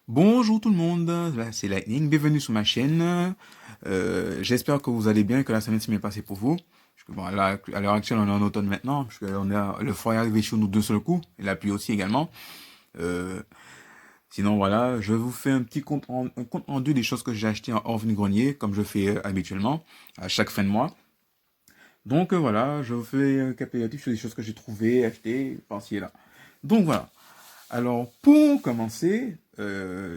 Bonjour tout le monde, là c'est Lightning, bienvenue sur ma chaîne. J'espère que vous allez bien, que la semaine s'est bien passée pour vous. Parce que bon, là, à l'heure actuelle, on est en automne maintenant, parce que le froid est arrivé chez nous d'un seul coup, et la pluie aussi également. Euh, Sinon voilà, je vous fais un compte rendu des choses que j'ai achetées en hors grenier, comme je fais habituellement, à chaque fin de mois. Donc voilà, je vous fais un récapitulatif sur des choses que j'ai trouvées, achetées, par-ci et là. Donc voilà. Alors, pour commencer,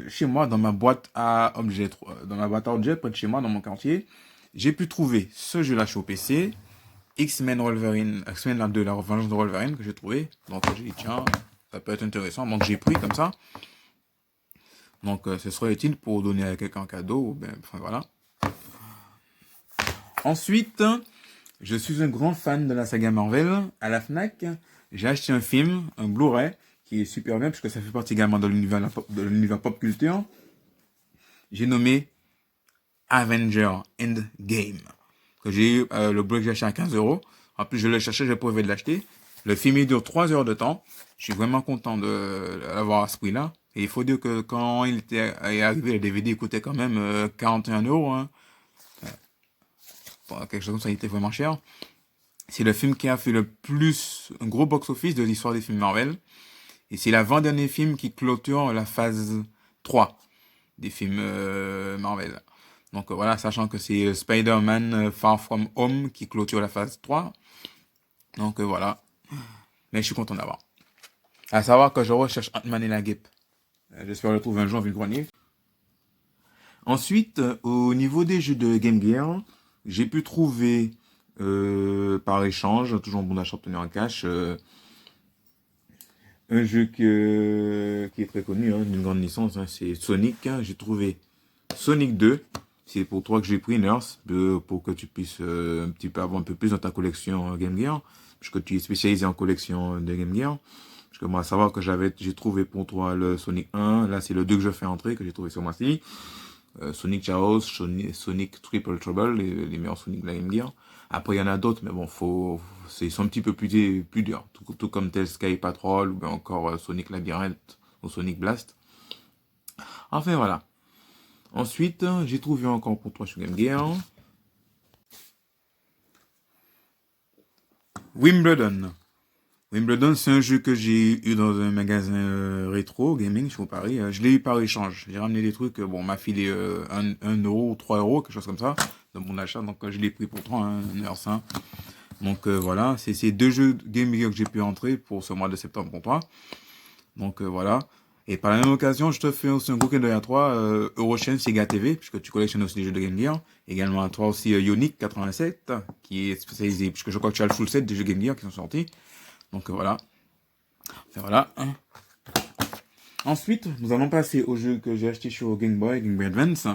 chez moi, dans ma boîte à objets, dans ma boîte à objets près de chez moi, dans mon quartier, j'ai pu trouver ce jeu-là sur PC, X-Men Wolverine, X-Men la 2, la revanche de Wolverine que j'ai trouvé. Donc j'ai dit, tiens, ça peut être intéressant. Donc j'ai pris comme ça. Donc ce serait utile pour donner à quelqu'un un cadeau. Ben, enfin voilà. Ensuite, je suis un grand fan de la saga Marvel. À la Fnac, j'ai acheté un film, un Blu-ray, qui est super bien, puisque ça fait partie également de l'univers pop culture. J'ai nommé Avenger Endgame. Que j'ai eu le Blu-ray que j'ai acheté à 15 euros. En plus, je l'ai cherché, j'ai pas de l'acheter. Le film il dure 3 heures de temps. Je suis vraiment content de l'avoir à ce prix-là. Et il faut dire que quand est arrivé, le DVD il coûtait quand même 41 euros. Hein. Bon, quelque chose comme ça, il était vraiment cher. C'est le film qui a fait le plus, un gros box-office de l'histoire des films Marvel. Et c'est l'avant-dernier film qui clôture la phase 3 des films Marvel. Donc voilà, sachant que c'est Spider-Man Far From Home qui clôture la phase 3. Donc voilà, mais je suis content d'avoir. À savoir que je recherche Ant-Man et la guêpe. J'espère le trouver un jour vu le grenier. Ensuite, au niveau des jeux de Game Gear, j'ai pu trouver par échange, toujours bon d'achat obtenu en cash, un jeu qui est très connu, hein, d'une grande licence, hein, c'est Sonic. Hein. J'ai trouvé Sonic 2. C'est pour toi que j'ai pris Nurse, pour que tu puisses un petit peu avoir un peu plus dans ta collection Game Gear, puisque tu es spécialisé en collection de Game Gear. Parce que moi, à savoir que j'ai trouvé pour toi le Sonic 1, là c'est le 2 que je fais entrer, que j'ai trouvé sur mois-ci. Sonic Chaos, Sonic Triple Trouble, les meilleurs Sonic de la Game Gear. Après, il y en a d'autres, mais bon, ils sont un petit peu plus durs. Tout comme tel Sky Patrol, ou bien encore Sonic Labyrinth, ou Sonic Blast. Enfin, voilà. Ensuite, j'ai trouvé encore pour toi sur Game Gear Wimbledon. Wimbledon, c'est un jeu que j'ai eu dans un magasin rétro gaming sur Paris. Je l'ai eu par échange. J'ai ramené des trucs, bon, on m'a filé 1 euro ou 3 euros, quelque chose comme ça, dans mon achat. Donc, je l'ai pris pour toi, hein, 1,5 €. Donc, voilà, c'est ces deux jeux Game Gear que j'ai pu entrer pour ce mois de septembre pour toi. Donc, voilà. Et par la même occasion, je te fais aussi un gros clin d'œil à toi, Eurochain Sega TV, puisque tu collectionnes aussi les jeux de Game Gear. Également à toi aussi Ionic 87, qui est spécialisé, puisque je crois que tu as le full set des jeux Game Gear qui sont sortis. Donc voilà. Enfin, voilà. Hein. Ensuite, nous allons passer au jeu que j'ai acheté sur Game Boy Advance.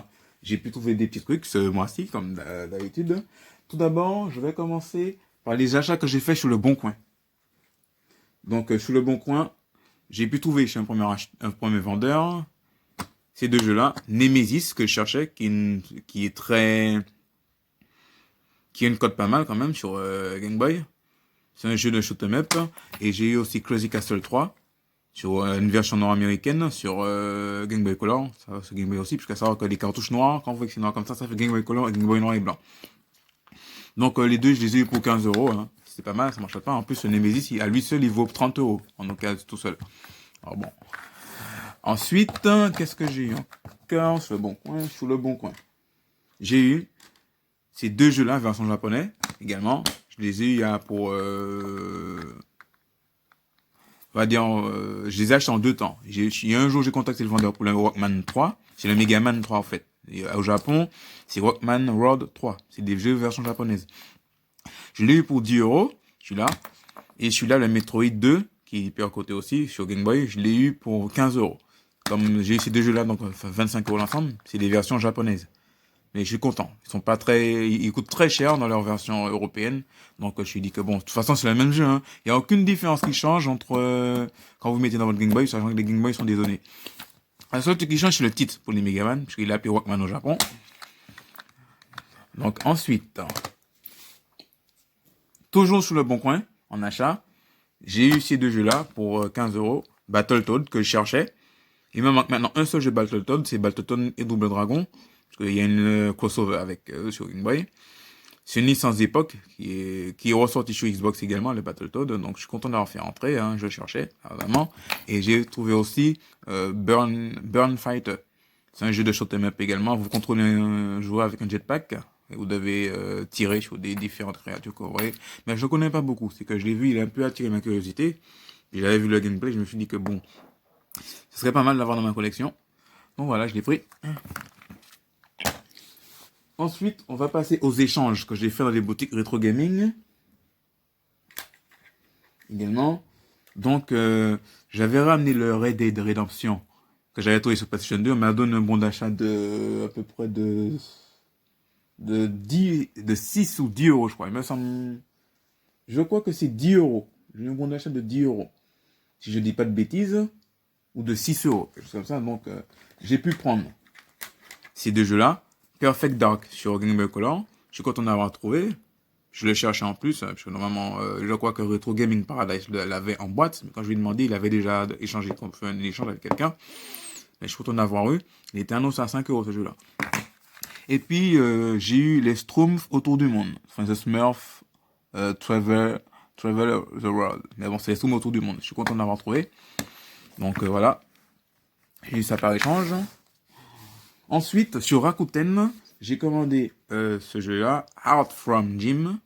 J'ai pu trouver des petits trucs ce mois-ci, comme d'habitude. Tout d'abord, je vais commencer par les achats que j'ai faits sur le Bon Coin. Donc, sur le Bon Coin, j'ai pu trouver chez un premier vendeur ces deux jeux-là. Nemesis, que je cherchais, qui est très... qui a une cote pas mal quand même sur Game Boy. C'est un jeu de shoot'em up. Et j'ai eu aussi Crazy Castle 3 sur une version nord-américaine sur Game Boy Color. Ça, c'est Game Boy aussi, puisqu'à savoir que les cartouches noires, quand vous voyez que c'est noir comme ça fait Game Boy Color et Game Boy noir et blanc. Donc les deux, je les ai eu pour 15 euros. Hein. C'est pas mal, ça marche pas. En plus, le Nemesis, à lui seul, il vaut 30 euros en occasion tout seul. Alors bon. Ensuite, qu'est-ce que j'ai eu encore sur le bon coin? Sur le bon coin. J'ai eu ces deux jeux-là, version japonais, également. Je les ai eu pour on va dire, je les ai achetés en deux temps. Il y a un jour, j'ai contacté le vendeur pour le Walkman 3. C'est le Megaman 3, en fait. Et, au Japon, c'est Walkman World 3. C'est des jeux version japonaise. Je l'ai eu pour 10 euros, celui-là. Et celui-là, le Metroid 2, qui est hyper coté aussi, sur Game Boy, je l'ai eu pour 15 euros. Comme j'ai eu ces deux jeux-là, donc 25 euros l'ensemble, c'est des versions japonaises. Mais je suis content. Ils coûtent très cher dans leur version européenne. Donc, je me suis dit que bon, de toute façon, c'est le même jeu, hein. Il n'y a aucune différence qui change entre, quand vous mettez dans votre Game Boy, sachant que les Game Boy sont désonnés. La seule truc qui change, c'est le titre pour les Megaman, puisqu'il est appelé Walkman au Japon. Donc, ensuite, toujours sur le bon coin, en achat, j'ai eu ces deux jeux-là pour 15 euros. Battletoad, que je cherchais. Il me manque maintenant un seul jeu Battletoads, c'est Battletoads et Double Dragon. Parce qu'il y a une crossover avec sur Game Boy. C'est une licence d'époque qui est ressortie sur Xbox également, le Battletoads. Donc je suis content d'avoir fait entrer, hein, je cherchais, vraiment. Et j'ai trouvé aussi Burn Fighter. C'est un jeu de shoot'em up également. Vous contrôlez un joueur avec un jetpack. Et vous devez tirer sur des différentes créatures que vous voyez. Mais je ne connais pas beaucoup. C'est que je l'ai vu, il a un peu attiré ma curiosité. Et j'avais vu le gameplay, je me suis dit que bon, ce serait pas mal d'avoir dans ma collection. Donc voilà, je l'ai pris. Ensuite, on va passer aux échanges que j'ai fait dans les boutiques Retro Gaming. Également. Donc, j'avais ramené le Red Dead Redemption que j'avais trouvé sur PlayStation 2. On m'a donné un bon d'achat de à peu près de 6 ou 10 euros, je crois. Il me semble. Je crois que c'est 10 euros. J'ai eu un bon d'achat de 10 euros. Si je dis pas de bêtises. Ou de 6 euros. Quelque chose comme ça. Donc, j'ai pu prendre ces deux jeux-là. Perfect Dark sur Game Boy Color. Je suis content d'avoir trouvé. Je le cherchais en plus, parce que normalement, je crois que Retro Gaming Paradise l'avait en boîte, mais quand je lui ai demandé, il avait déjà échangé, qu'on fait un échange avec quelqu'un. Mais je suis content d'avoir eu. Il était annoncé à 5 euros ce jeu-là. Et puis, j'ai eu les Schtroumpfs autour du monde. Enfin, The Smurf, Travel the World. Mais bon, c'est les Schtroumpfs autour du monde. Je suis content d'avoir trouvé. Donc voilà. J'ai eu ça par échange. Ensuite, sur Rakuten, j'ai commandé ce jeu-là, Heart from Jim.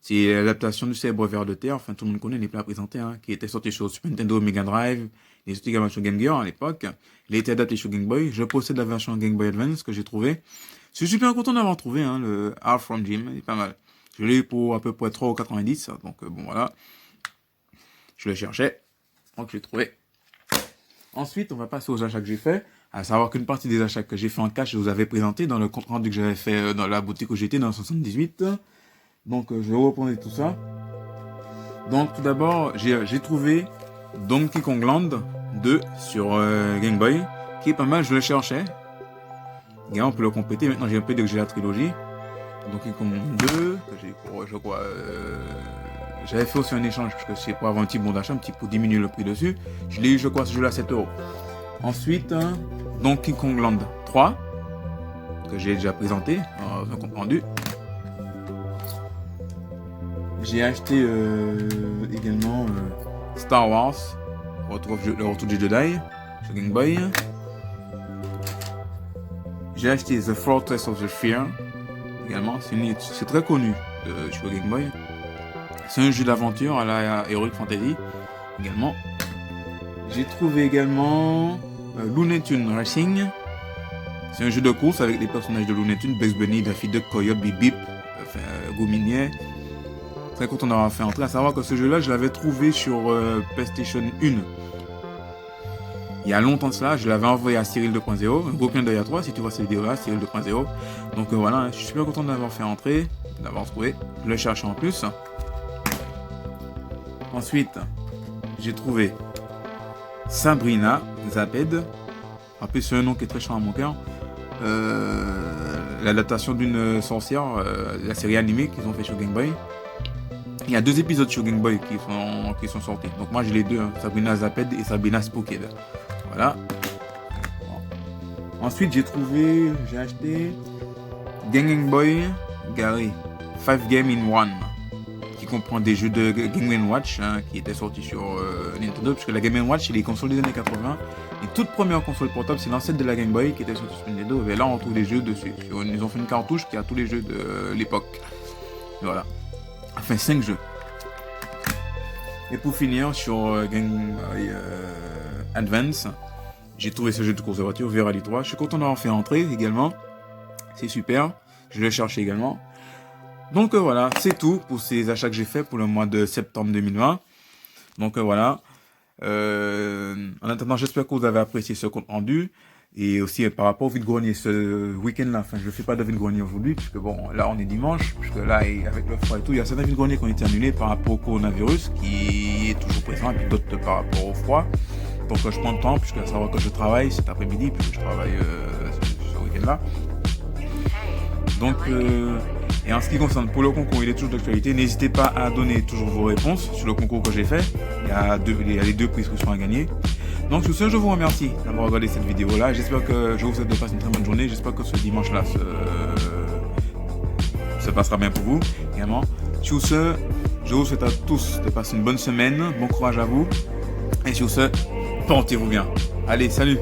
C'est l'adaptation du célèbre Ver de Terre. Enfin, tout le monde connaît, il n'est pas à présenter, hein, qui était sorti sur Super Nintendo, Mega Drive. Il est sorti également sur Game Gear à l'époque. Il a été adapté sur Game Boy. Je possède la version Game Boy Advance que j'ai trouvée. Je suis super content d'avoir trouvé hein, le Heart from Jim. Il est pas mal. Je l'ai eu pour à peu près 3,90 €. Donc bon, voilà. Je le cherchais. Donc je l'ai trouvé. Ensuite, on va passer aux achats que j'ai faits. À savoir qu'une partie des achats que j'ai fait en cash, je vous avais présenté dans le compte rendu que j'avais fait dans la boutique où j'étais, dans le 78. Donc, je vais reprendre tout ça. Donc, tout d'abord, j'ai trouvé Donkey Kong Land 2 sur Game Boy, qui est pas mal, je le cherchais. Et on peut le compléter. Maintenant, j'ai un peu dès que j'ai la trilogie. Donkey Kong 2, que j'ai pour, je crois, j'avais fait aussi un échange, parce que c'est pour avoir un petit bon d'achat, un petit pour diminuer le prix dessus. Je l'ai eu, je crois, ce jeu-là à 7 €. Ensuite, Donkey Kong Land 3, que j'ai déjà présenté dans un compte rendu. J'ai acheté également Star Wars, le retour du Jedi, sur Game Boy. J'ai acheté The Fortress of the Fear, également, c'est très connu sur Game Boy. C'est un jeu d'aventure à la Heroic Fantasy, également. J'ai trouvé également Looney Tunes Racing. C'est un jeu de course avec les personnages de Looney Tunes, Bugs Bunny, Daffy Duck, Coyote, Bip Bip, Gouminier. Très content d'avoir fait entrer. À savoir que ce jeu-là, je l'avais trouvé sur PlayStation 1. Il y a longtemps de cela, je l'avais envoyé à Cyril 2.0. Un gros clin d'œil à toi si tu vois cette vidéo-là, Cyril 2.0. Donc voilà, je suis super content d'avoir fait entrer, d'avoir trouvé. Je le cherche en plus. Ensuite, j'ai trouvé Sabrina Zaped. En plus, c'est un nom qui est très cher à mon cœur. L'adaptation d'une sorcière, la série animée qu'ils ont fait sur Game Boy. Il y a 2 épisodes sur Game Boy qui sont sortis. Donc moi j'ai les deux, hein, Sabrina Zaped et Sabrina Spooked. Voilà. Bon. Ensuite j'ai acheté Game Boy Gary 5 Game in 1, qui comprend des jeux de Game & Watch hein, qui étaient sortis sur Nintendo, puisque la Game & Watch c'est les consoles des années 80. Les toutes premières consoles portables, c'est l'ancêtre de la Game Boy qui était sortie sur Nintendo. Et là on trouve des jeux dessus. Ils ont fait une cartouche qui a tous les jeux de l'époque. Voilà. Enfin 5 jeux. Et pour finir sur Game Boy Advance, j'ai trouvé ce jeu de course de voiture, Verali 3. Je suis content d'avoir fait entrer également. C'est super. Je l'ai cherché également. Donc voilà, c'est tout pour ces achats que j'ai fait pour le mois de septembre 2020. Donc voilà. En attendant, j'espère que vous avez apprécié ce compte rendu. Et aussi par rapport au vide-grenier ce week-end-là, enfin je ne fais pas de vide-grenier aujourd'hui, puisque bon, là on est dimanche, puisque là avec le froid et tout, il y a certains vide-greniers qui ont été annulés par rapport au coronavirus, qui est toujours présent, et puis d'autres par rapport au froid. Donc je prends le temps, puisque à savoir que je travaille cet après-midi, puisque je travaille ce week-end-là. Donc, et en ce qui concerne pour le concours, il est toujours d'actualité. N'hésitez pas à donner toujours vos réponses sur le concours que j'ai fait. Il y a les 2 prix qui sont à gagner. Donc Donc sur ce, je vous remercie d'avoir regardé cette vidéo-là. J'espère que je vous souhaite de passer une très bonne journée. J'espère que ce dimanche-là se passera bien pour vous également. Sur ce, je vous souhaite à tous de passer une bonne semaine. Bon courage à vous. Et sur ce, portez-vous bien. Allez, salut!